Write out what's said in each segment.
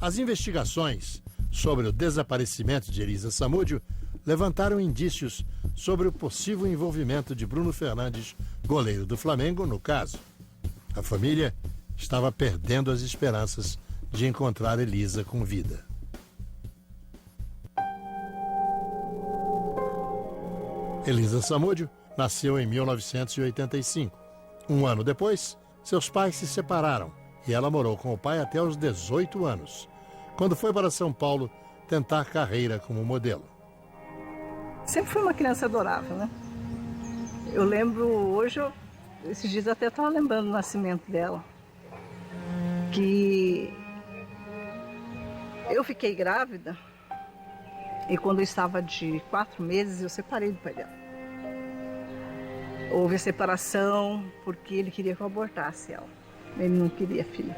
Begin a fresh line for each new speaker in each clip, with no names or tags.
As investigações sobre o desaparecimento de Elisa Samúdio levantaram indícios sobre o possível envolvimento de Bruno Fernandes, goleiro do Flamengo, no caso. A família estava perdendo as esperanças de encontrar Elisa com vida. Elisa Samúdio nasceu em 1985. Um ano depois, seus pais se separaram e ela morou com o pai até os 18 anos, quando foi para São Paulo tentar carreira como modelo.
Sempre fui uma criança adorável, né? Eu lembro, hoje, esses dias até estava lembrando do nascimento dela, que eu fiquei grávida e quando eu estava de 4 meses eu separei do pai dela. Houve a separação porque ele queria que eu abortasse ela. Ele não queria filho.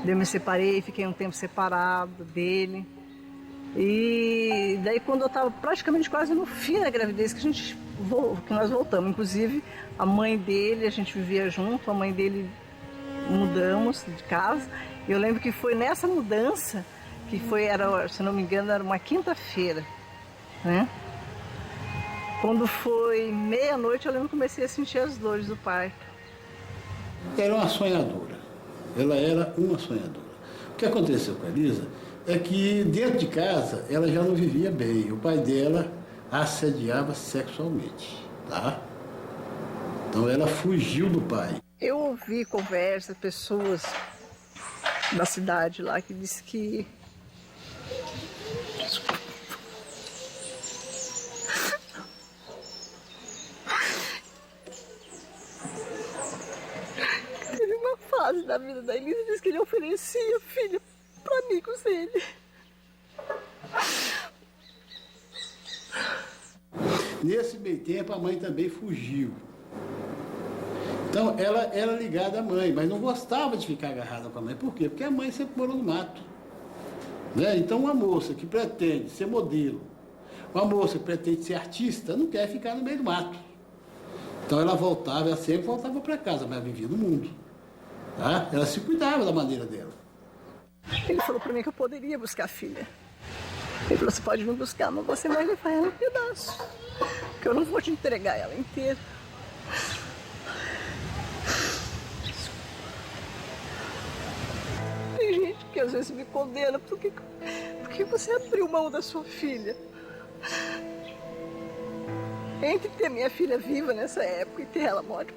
Eu me separei, fiquei um tempo separado dele. E daí quando eu estava praticamente quase no fim da gravidez que nós voltamos. Inclusive a mãe dele, a gente vivia junto, a mãe dele mudamos de casa. Eu lembro que foi nessa mudança, que se não me engano, era uma quinta-feira, né? Quando foi meia-noite, eu lembro que comecei a sentir as dores do parto.
Era uma sonhadora. Ela era uma sonhadora. O que aconteceu com a Elisa é que dentro de casa ela já não vivia bem. O pai dela a assediava sexualmente, tá? Então ela fugiu do pai.
Eu ouvi conversas, pessoas da cidade lá que disse que teve uma fase da vida da Elisa, disse que ele oferecia filho para amigos dele.
Nesse meio tempo, a mãe também fugiu. Então, ela era ligada à mãe, mas não gostava de ficar agarrada com a mãe. Por quê? Porque a mãe sempre morou no mato. Né? Então, uma moça que pretende ser modelo, uma moça que pretende ser artista, não quer ficar no meio do mato. Então, ela sempre voltava para casa, mas vivia no mundo. Tá? Ela se cuidava da maneira dela.
Ele falou para mim que eu poderia buscar a filha. Ele falou, você pode me buscar, mas você vai levar ela em pedaços, porque eu não vou te entregar ela inteira. Tem gente que às vezes me condena porque você abriu mão da sua filha. Entre ter minha filha viva nessa época e ter ela morta,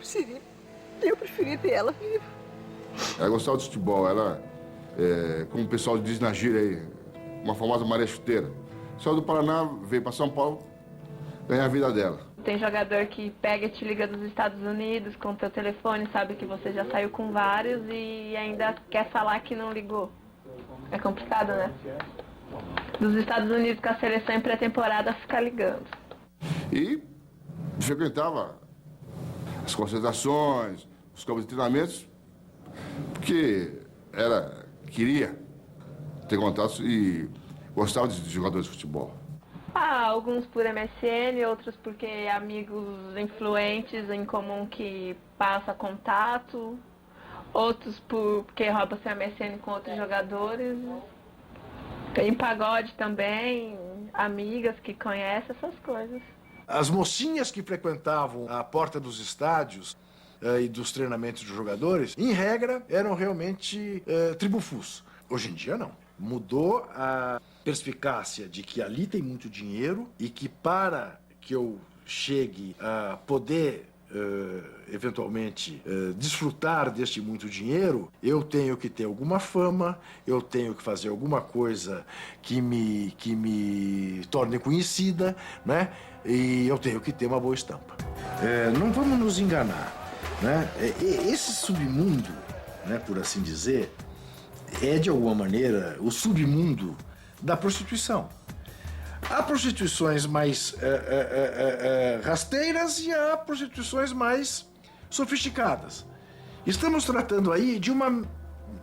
eu preferi ter ela viva.
Ela gostava de futebol, ela, como o pessoal diz na gíria aí, uma famosa Maria Chuteira. Saiu do Paraná, veio para São Paulo, ganhar a vida dela.
Tem jogador que pega e te liga dos Estados Unidos com o teu telefone, sabe que você já saiu com vários e ainda quer falar que não ligou. É complicado, né? Dos Estados Unidos com a seleção em pré-temporada ficar ligando.
E frequentava as concentrações, os campos de treinamentos, porque ela queria ter contatos e gostava de jogadores de futebol.
Alguns por MSN, outros porque amigos influentes em comum que passa contato, outros porque rouba seu MSN com outros jogadores. Tem pagode também, amigas que conhecem essas coisas.
As mocinhas que frequentavam a porta dos estádios e dos treinamentos dos jogadores, em regra, eram realmente tribufus. Hoje em dia, não. Mudou a perspicácia de que ali tem muito dinheiro e que para que eu chegue a poder, eventualmente, desfrutar deste muito dinheiro, eu tenho que ter alguma fama, eu tenho que fazer alguma coisa que me torne conhecida, né? E eu tenho que ter uma boa estampa. Não vamos nos enganar, né? Esse submundo, né, por assim dizer, é de alguma maneira o submundo da prostituição. Há prostituições mais rasteiras e há prostituições mais sofisticadas. Estamos tratando aí de uma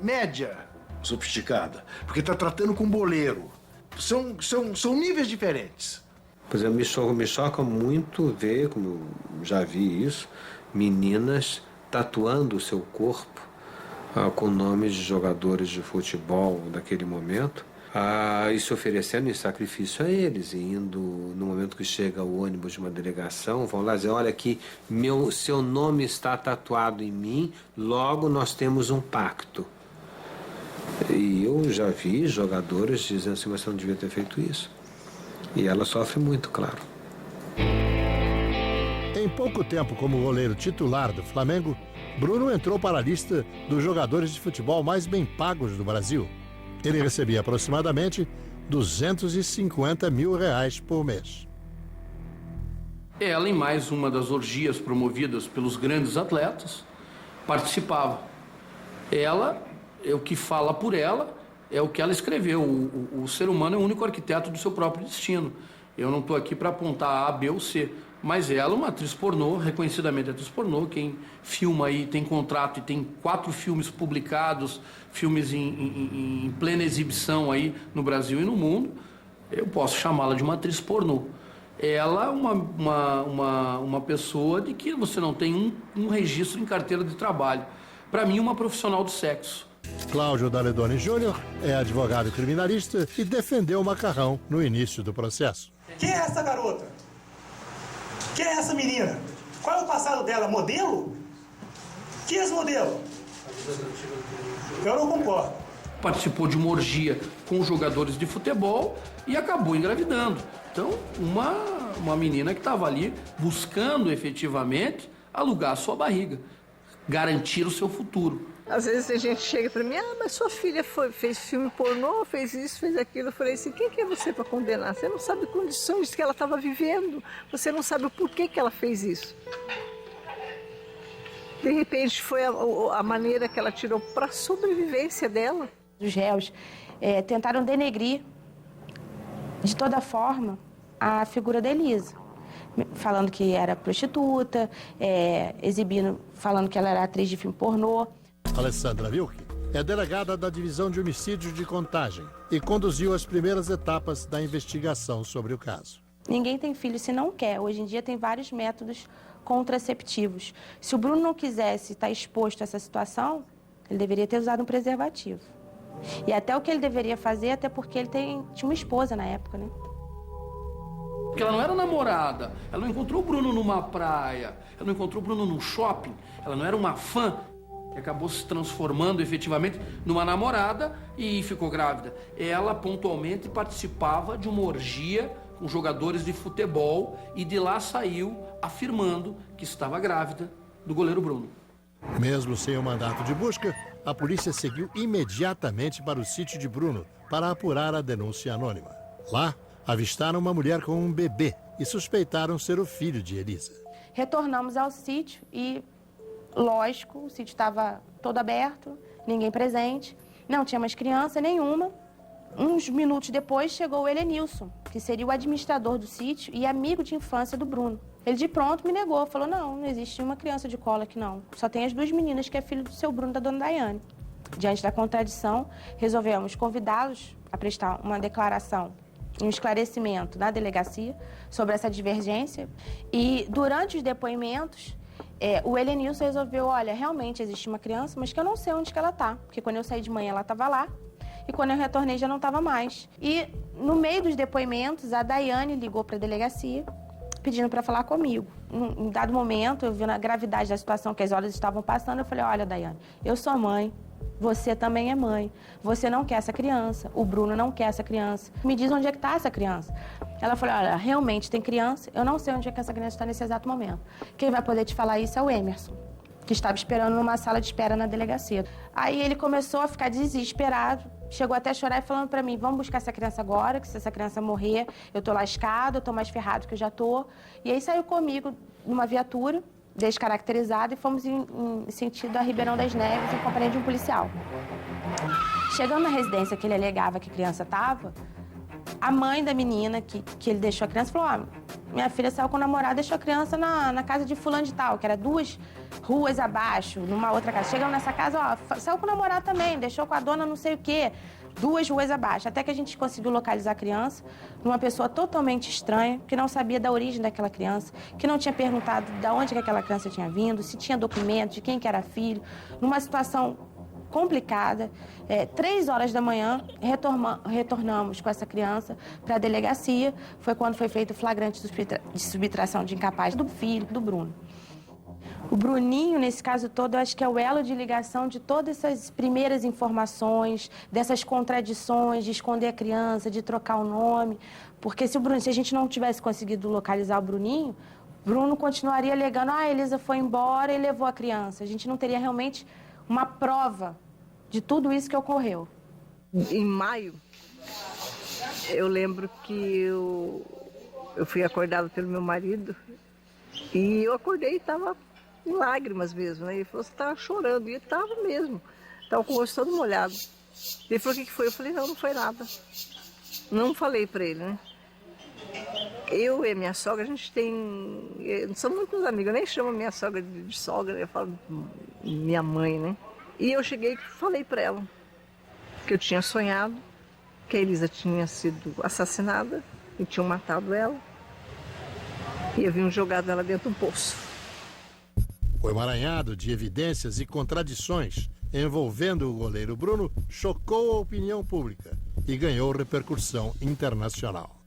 média sofisticada, porque está tratando com boleiro. São níveis diferentes.
Por exemplo, me choca muito ver, como já vi isso, meninas tatuando o seu corpo com nomes de jogadores de futebol daquele momento, e se oferecendo em sacrifício a eles, e indo, no momento que chega o ônibus de uma delegação, vão lá dizer, olha aqui, seu nome está tatuado em mim, logo nós temos um pacto. E eu já vi jogadores dizendo assim, mas você não devia ter feito isso. E ela sofre muito, claro.
Em pouco tempo como goleiro titular do Flamengo, Bruno entrou para a lista dos jogadores de futebol mais bem pagos do Brasil. Ele recebia aproximadamente R$250 mil por mês.
Ela, em mais uma das orgias promovidas pelos grandes atletas, participava. Ela, o que fala por ela, é o que ela escreveu. O ser humano é o único arquiteto do seu próprio destino. Eu não estou aqui para apontar A, B ou C. Mas ela é uma atriz pornô, reconhecidamente atriz pornô. Quem filma aí tem contrato e tem 4 filmes publicados, filmes em plena exibição aí no Brasil e no mundo. Eu posso chamá-la de uma atriz pornô. Ela é uma pessoa de que você não tem um registro em carteira de trabalho. Para mim, uma profissional do sexo.
Cláudio Daledoni Júnior é advogado criminalista e defendeu o Macarrão no início do processo.
Quem é essa garota? Quem é essa menina? Qual é o passado dela? Modelo? Que é esse modelo? Eu não concordo.
Participou de uma orgia com jogadores de futebol e acabou engravidando. Então, uma menina que estava ali buscando efetivamente alugar a sua barriga, garantir o seu futuro.
Às vezes a gente chega para mim, mas sua filha fez filme pornô, fez isso, fez aquilo. Eu falei assim, quem que é você para condenar? Você não sabe as condições que ela estava vivendo, você não sabe o porquê que ela fez isso. De repente foi a maneira que ela tirou para a sobrevivência dela.
Os réus tentaram denegrir de toda forma a figura da Elisa, falando que era prostituta, falando que ela era atriz de filme pornô.
Alessandra Wilke é delegada da Divisão de Homicídios de Contagem e conduziu as primeiras etapas da investigação sobre o caso.
Ninguém tem filho se não quer. Hoje em dia tem vários métodos contraceptivos. Se o Bruno não quisesse estar exposto a essa situação, ele deveria ter usado um preservativo. E até o que ele deveria fazer, até porque ele tinha uma esposa na época, né?
Porque ela não era namorada, ela não encontrou o Bruno numa praia, ela não encontrou o Bruno num shopping, ela não era uma fã, que acabou se transformando efetivamente numa namorada e ficou grávida. Ela pontualmente participava de uma orgia com jogadores de futebol e de lá saiu afirmando que estava grávida do goleiro Bruno.
Mesmo sem o mandato de busca, a polícia seguiu imediatamente para o sítio de Bruno para apurar a denúncia anônima. Lá, avistaram uma mulher com um bebê e suspeitaram ser o filho de Elisa.
Retornamos ao sítio e, lógico, o sítio estava todo aberto, ninguém presente, não tinha mais criança nenhuma. Uns minutos depois chegou o Helenilson, que seria o administrador do sítio e amigo de infância do Bruno. Ele de pronto me negou, falou, não existe uma criança de colo aqui não, só tem as 2 meninas que é filho do seu Bruno e da dona Daiane. Diante da contradição, resolvemos convidá-los a prestar uma declaração, um esclarecimento na delegacia sobre essa divergência e durante os depoimentos, o Helenilson resolveu, olha, realmente existe uma criança, mas que eu não sei onde que ela está, porque quando eu saí de manhã ela estava lá, e quando eu retornei já não estava mais. E no meio dos depoimentos, a Daiane ligou para a delegacia, pedindo para falar comigo. Em dado momento, eu vi a gravidade da situação que as horas estavam passando, eu falei, olha, Daiane, eu sou mãe, você também é mãe, você não quer essa criança, o Bruno não quer essa criança, me diz onde é que está essa criança. Ela falou, olha, realmente tem criança, eu não sei onde é que essa criança está nesse exato momento. Quem vai poder te falar isso é o Emerson, que estava esperando numa sala de espera na delegacia. Aí ele começou a ficar desesperado, chegou até a chorar e falando para mim, vamos buscar essa criança agora, que se essa criança morrer, eu tô lascado, eu tô mais ferrado que eu já tô. E aí saiu comigo numa viatura, descaracterizada, e fomos em sentido a Ribeirão das Neves, em companhia de um policial. Chegando na residência que ele alegava que a criança estava, a mãe da menina que ele deixou a criança falou, minha filha saiu com o namorado, deixou a criança na casa de fulano de tal, que era 2 ruas abaixo, numa outra casa. Chegando nessa casa, saiu com o namorado também, deixou com a dona não sei o quê, 2 ruas abaixo. Até que a gente conseguiu localizar a criança numa pessoa totalmente estranha, que não sabia da origem daquela criança, que não tinha perguntado de onde que aquela criança tinha vindo, se tinha documento, de quem que era filho, numa situação complicada. 3 horas da manhã, retornamos com essa criança para a delegacia. Foi quando foi feito o flagrante de subtração de incapaz do filho, do Bruno. O Bruninho, nesse caso todo, eu acho que é o elo de ligação de todas essas primeiras informações, dessas contradições, de esconder a criança, de trocar o nome. Porque se a gente não tivesse conseguido localizar o Bruninho, Bruno continuaria alegando, a Elisa foi embora e levou a criança. A gente não teria realmente uma prova de tudo isso que ocorreu.
Em maio, eu lembro que eu fui acordada pelo meu marido e eu acordei e estava em lágrimas mesmo, né? Ele falou, você estava chorando, e eu estava mesmo, estava com o rosto todo molhado. Ele falou, o que foi? Eu falei, não foi nada. Não falei para ele, né? Eu e a minha sogra, a gente somos muitos amigos, eu nem chamo a minha sogra de sogra, eu falo minha mãe, né? E eu cheguei e falei para ela que eu tinha sonhado que a Elisa tinha sido assassinada e tinham matado ela e haviam jogado ela dentro de um poço.
O emaranhado de evidências e contradições envolvendo o goleiro Bruno chocou a opinião pública e ganhou repercussão internacional.